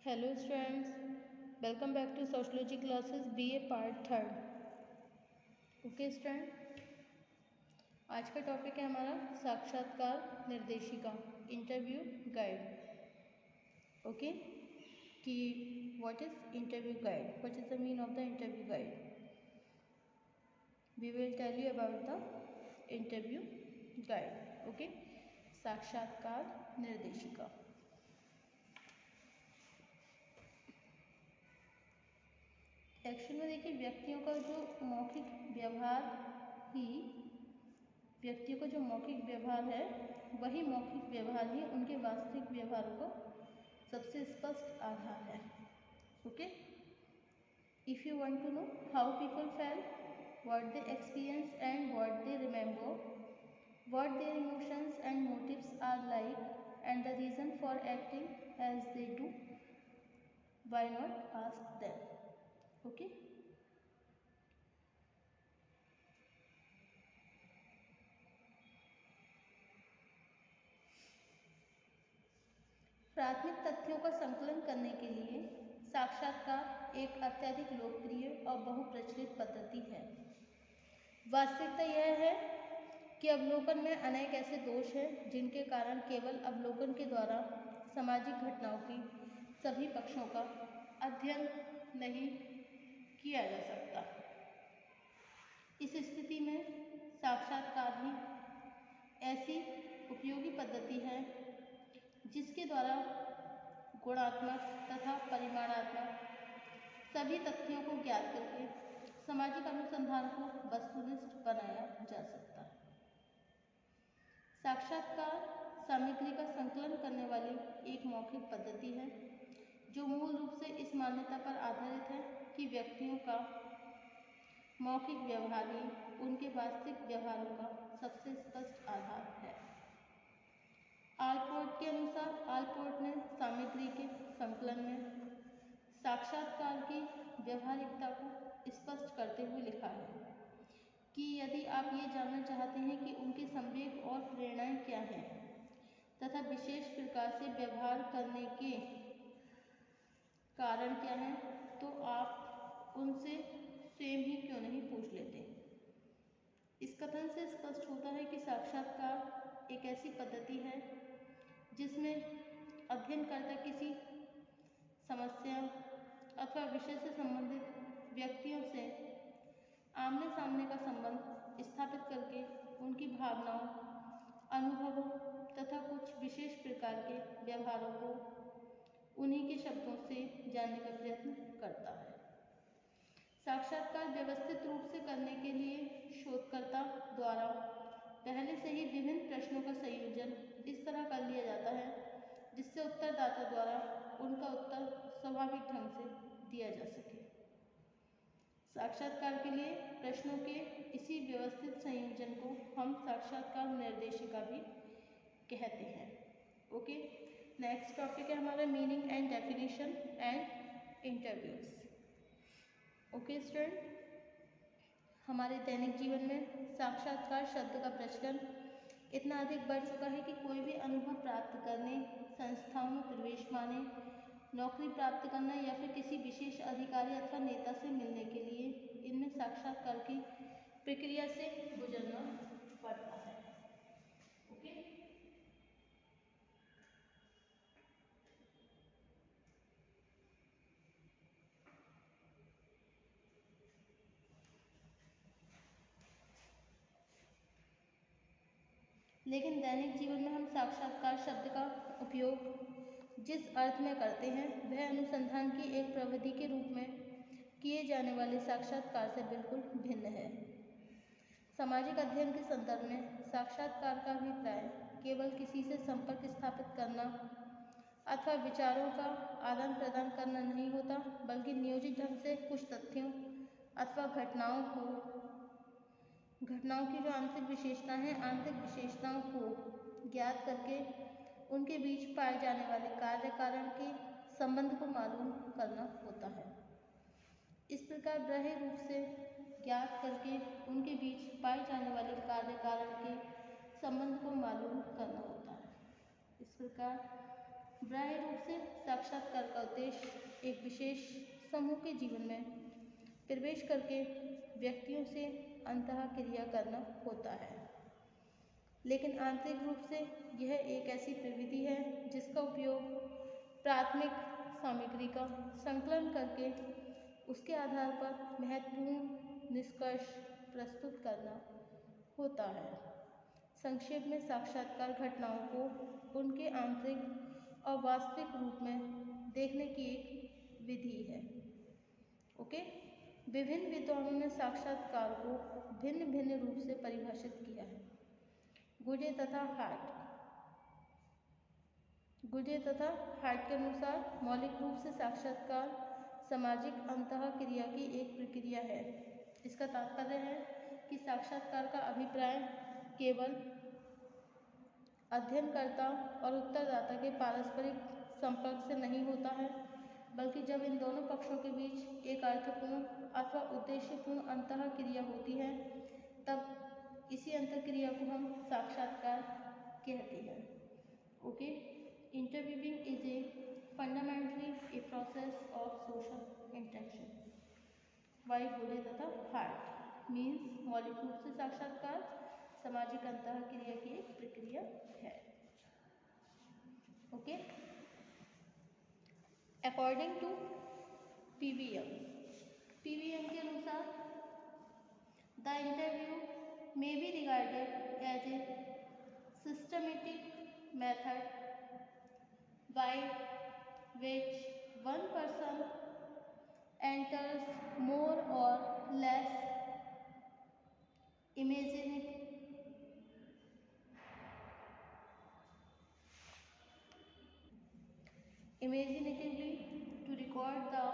Hello students, welcome back to sociology classes BA part third. Okay student, आज का topic है हमारा साक्षात्कार निर्देशिका इंटरव्यू गाइड। ओके, कि what is interview guide, what is the mean of the interview guide. We will tell you about the interview guide. Okay, साक्षात्कार निर्देशिका। Action में देखिए, व्यक्तियों का जो मौखिक व्यवहार है वही मौखिक व्यवहार ही उनके वास्तविक व्यवहारों को सबसे स्पष्ट आधार है। Okay, if you want to know how people feel, what they experience and what they remember, what their emotions and motives are like and the reason for acting as they do, why not ask them. Okay, प्राथमिक तथ्यों का संकलन करने के लिए साक्षात्कार एक अत्यधिक लोकप्रिय और बहुप्रचलित पद्धति है। वास्तविकता यह है कि अवलोकन में अनेक ऐसे दोष हैं जिनके कारण केवल अवलोकन के द्वारा सामाजिक घटनाओं की सभी पक्षों का अध्ययन नहीं किया जा सकता। इस स्थिति में साक्षात्कार ही ऐसी उपयोगी पद्धति है जिसके द्वारा गुणात्मक तथा परिमाणात्मक सभी तथ्यों को ज्ञात करके सामाजिक अनुसंधान को वस्तुनिष्ठ बनाया जा सकता है। साक्षात्कार सामग्री का संकलन करने वाली एक मौखिक पद्धति है जो मूल रूप से इस मान्यता पर आधारित है कि व्यक्तियों का मौखिक व्यवहार ही उनके वास्तविक व्यवहारों का सबसे स्पष्ट आधार है। आलपोर्ट के अनुसार आलपोर्ट ने सामग्री के संकलन में साक्षात्कार की व्यवहारिकता को स्पष्ट करते हुए लिखा है कि यदि आप ये जानना चाहते हैं कि उनके संवेग और प्रेरणाएं क्या हैं तथा विशेष प्रकार से व्यवहार करने के कारण क्या हैं, तो आप उनसे स्वयं ही क्यों नहीं पूछ लेते। इस कथन से स्पष्ट होता है कि साक्षात्कार एक ऐसी पद्धति है जिसमें अध्ययनकर्ता किसी समस्या अथवा विषय से संबंधित व्यक्तियों से आमने सामने का संबंध स्थापित करके उनकी भावनाओं, अनुभवों तथा कुछ विशेष प्रकार के व्यवहारों को उन्हीं के शब्दों से जानने का प्रयत्न करता है। साक्षात्कार व्यवस्थित रूप से करने के लिए शोधकर्ता द्वारा पहले से ही विभिन्न प्रश्नों का संयोजन इस तरह कर लिया जाता है जिससे उत्तरदाता द्वारा उनका उत्तर स्वाभाविक ढंग से दिया जा सके। साक्षात्कार के लिए प्रश्नों के इसी व्यवस्थित संयोजन को हम साक्षात्कार निर्देशिका भी कहते हैं। ओके, नेक्स्ट टॉपिक है हमारा meaning and definition and interviews. Okay student, हमारे दैनिक जीवन में साक्षात्कार शब्द का प्रचलन इतना अधिक बढ़ चुका है कि कोई भी अनुभव प्राप्त करने, संस्थाओं में प्रवेश पाने, नौकरी प्राप्त करना या फिर किसी विशेष अधिकारी अथवा नेता से मिलने के लिए इनमें साक्षात्कार की प्रक्रिया से गुजरना पड़ता है। ओके, लेकिन दैनिक जीवन में हम साक्षात्कार शब्द का उपयोग जिस अर्थ में करते हैं वह अनुसंधान की एक प्रविधि के रूप में किए जाने वाले साक्षात्कार से बिल्कुल भिन्न है। सामाजिक अध्ययन के संदर्भ में साक्षात्कार का अभिप्राय केवल किसी से संपर्क स्थापित करना अथवा विचारों का आदान प्रदान करना नहीं होता, बल्कि नियोजित ढंग से कुछ तथ्यों अथवा घटनाओं की जो आंतरिक विशेषताओं को ज्ञात करके उनके बीच पाए जाने वाले कार्य कारण के संबंध को मालूम करना होता है। इस प्रकार बाह्य रूप से ज्ञात करके उनके बीच पाए जाने वाले कार्य कारण के संबंध को मालूम करना होता है। इस प्रकार बाह्य रूप से साक्षात्कार का उद्देश्य एक विशेष समूह के जीवन में प्रवेश करके व्यक्तियों से अंतःक्रिया करना होता है। लेकिन आंतरिक रूप से यह एक ऐसी प्रविधि है जिसका उपयोग प्राथमिक सामग्री का संकलन करके उसके आधार पर महत्वपूर्ण निष्कर्ष प्रस्तुत करना होता है। संक्षेप में साक्षात्कार घटनाओं को उनके आंतरिक और वास्तविक रूप में देखने की एक विधि है। ओके, विभिन्न विद्वानों ने साक्षात्कार को भिन्न भिन्न रूप से परिभाषित किया है। गुजे तथा हार्ट के अनुसार मौलिक रूप से साक्षात्कार सामाजिक अंतःक्रिया की एक प्रक्रिया है। इसका तात्पर्य है कि साक्षात्कार का अभिप्राय केवल अध्ययनकर्ता और उत्तरदाता के पारस्परिक संपर्क से नहीं होता है, बल्कि जब इन दोनों पक्षों के बीच एक अर्थपूर्ण अथवा उद्देश्यपूर्ण अंतःक्रिया होती है, तब इसी अंतःक्रिया को हम साक्षात्कार कहते हैं। Okay, interviewing is a fundamentally a process of social interaction bye गुजे तथा हार्ट मीन्स मौलिक रूप से साक्षात्कार सामाजिक अंतःक्रिया की एक प्रक्रिया है। ओके, अकॉर्डिंग टू पीवीएम के अनुसार the interview may be regarded as a systematic method by which one person enters more or less imaginatively to record the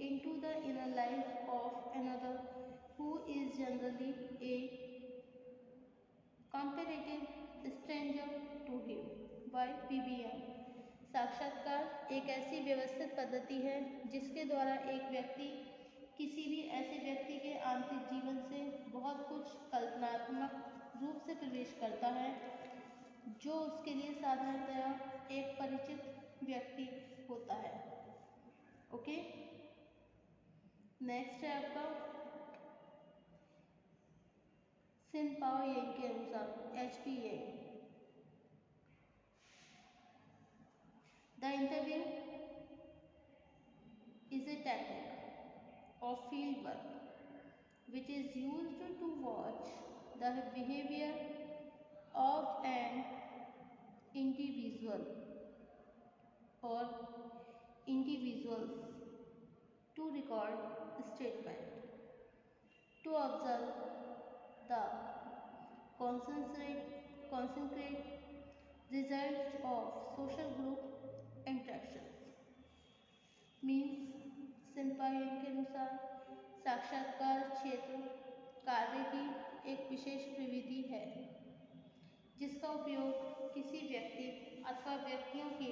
into the inner life of another who is generally a comparative stranger to him by PBM। साक्षात्कार एक ऐसी व्यवस्थित पद्धति है जिसके द्वारा एक व्यक्ति किसी भी ऐसे व्यक्ति के आंतरिक जीवन से बहुत कुछ कल्पनात्मक रूप से प्रवेश करता है जो उसके लिए साधारणतया एक परिचित व्यक्ति होता है। ओके, नेक्स्ट है आपका सिन-पाओ यांग के अनुसार HPA। The interview is a technique of field work which is used to watch the behavior of an individual or individuals to record statement, to observe the concentrate results of social group interactions। Means सिन-पाओ के अनुसार साक्षात्कार क्षेत्र कार्य की एक विशेष प्रविधि है जिसका उपयोग किसी व्यक्ति अथवा व्यक्तियों के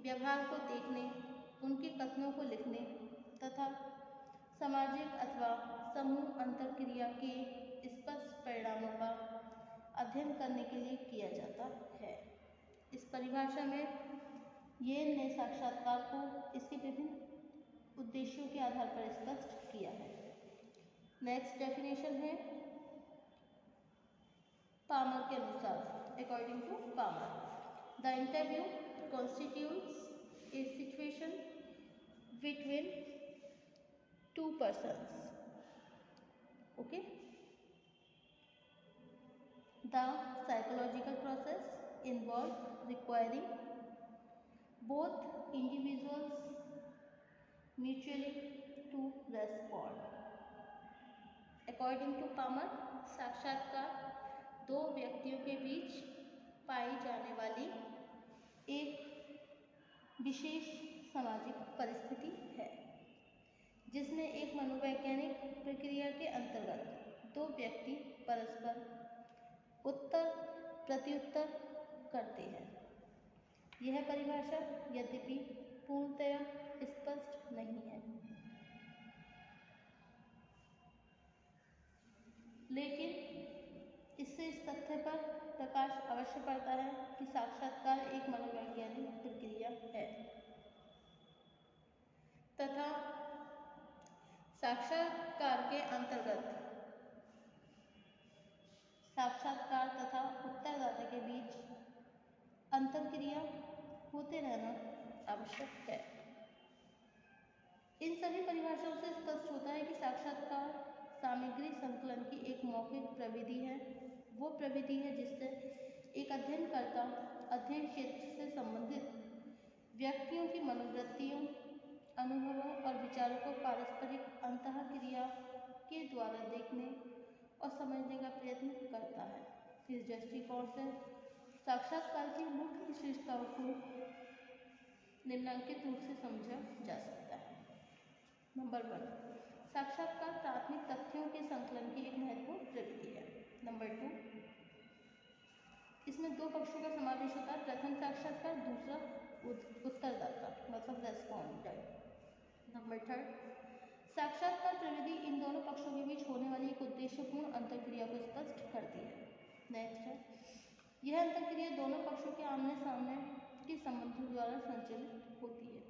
व्यवहार को देखने, उनके कथनों को लिखने तथा सामाजिक अथवा समूह अंतःक्रिया के स्पष्ट परिणामों का अध्ययन करने के लिए किया जाता है। इस परिभाषा में येन ने साक्षात्कार को इसके विभिन्न उद्देश्यों के आधार पर स्पष्ट किया है। नेक्स्ट डेफिनेशन है पामर के अनुसार। According to Palmer, the interview constitutes a situation between two persons। Okay, the psychological process involved requiring both individuals mutually to respond। According to Palmer, साक्षात्कार दो व्यक्तियों के बीच पाई जाने वाली एक विशेष सामाजिक परिस्थिति है जिसमें एक मनोवैज्ञानिक प्रक्रिया के अंतर्गत दो व्यक्ति परस्पर उत्तर प्रत्युत्तर करते हैं। यह परिभाषा यद्यपि पूर्णतया स्पष्ट नहीं है, लेकिन इस इससे इस तथ्य पर प्रकाश अवश्य पड़ता है कि साक्षात्कार एक मनोवैज्ञानिक प्रक्रिया है तथा साक्षात्कार के अंतर्गत साक्षात्कार तथा उत्तरदाता के बीच अंतरक्रिया होते रहना आवश्यक है। इन सभी परिभाषाओं से स्पष्ट होता है कि साक्षात्कार सामग्री संकलन की एक मौखिक प्रविधि है। वो प्रविधि है जिससे एक अध्ययनकर्ता अध्ययन क्षेत्र से संबंधित व्यक्तियों की मनोवृत्तियों, अनुभवों और विचारों को पारस्परिक अंतःक्रिया के द्वारा देखने और समझने का प्रयत्न करता है। इस दृष्टिकोण से साक्षात्कार की मुख्य विशेषताओं को निम्नलिखित रूप से समझा जा सकता है। नंबर 1, साक्षात्कार प्राथमिक तथ्यों के संकलन की एक महत्वपूर्ण प्रविधि है। नंबर 2, इसमें दो पक्षों का समावेश होता है, प्रथम साक्षात्कार, दूसरा उत्तरदाता मतलब रेस्पोंडेंट। नंबर 3, साक्षात्कार प्रविधि इन दोनों पक्षों के बीच होने वाली एक उद्देश्यपूर्ण अंतरक्रिया को स्पष्ट करती है। नेक्स्ट है, यह अंतरक्रिया दोनों पक्षों के आमने सामने के संबंधों द्वारा संचालित होती है।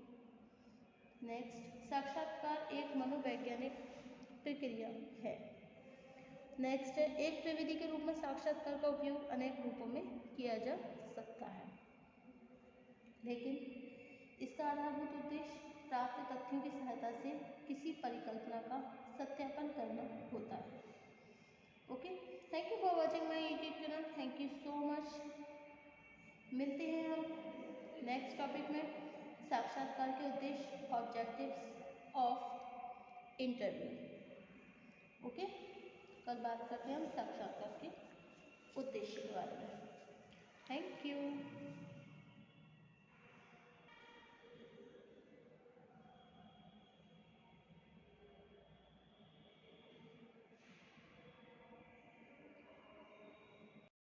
नेक्स्ट, साक्षात्कार एक मनोवैज्ञानिक प्रक्रिया है। नेक्स्ट है, एक प्रविधि के रूप में साक्षात्कार का उपयोग अनेक रूपों में किया जा सकता है, लेकिन इसका आधारभूत उद्देश्य प्राप्त तथ्यों की सहायता से किसी परिकल्पना का सत्यापन करना होता है। Okay, thank you for watching my YouTube channel. Thank you so much. मिलते हैं हम नेक्स्ट टॉपिक में, साक्षात्कार के उद्देश्य, ऑब्जेक्टिव्स ऑफ इंटरव्यू। ओके, कल बात करते हैं हम साक्षात्कार के उद्देश्य के बारे में। Thank you.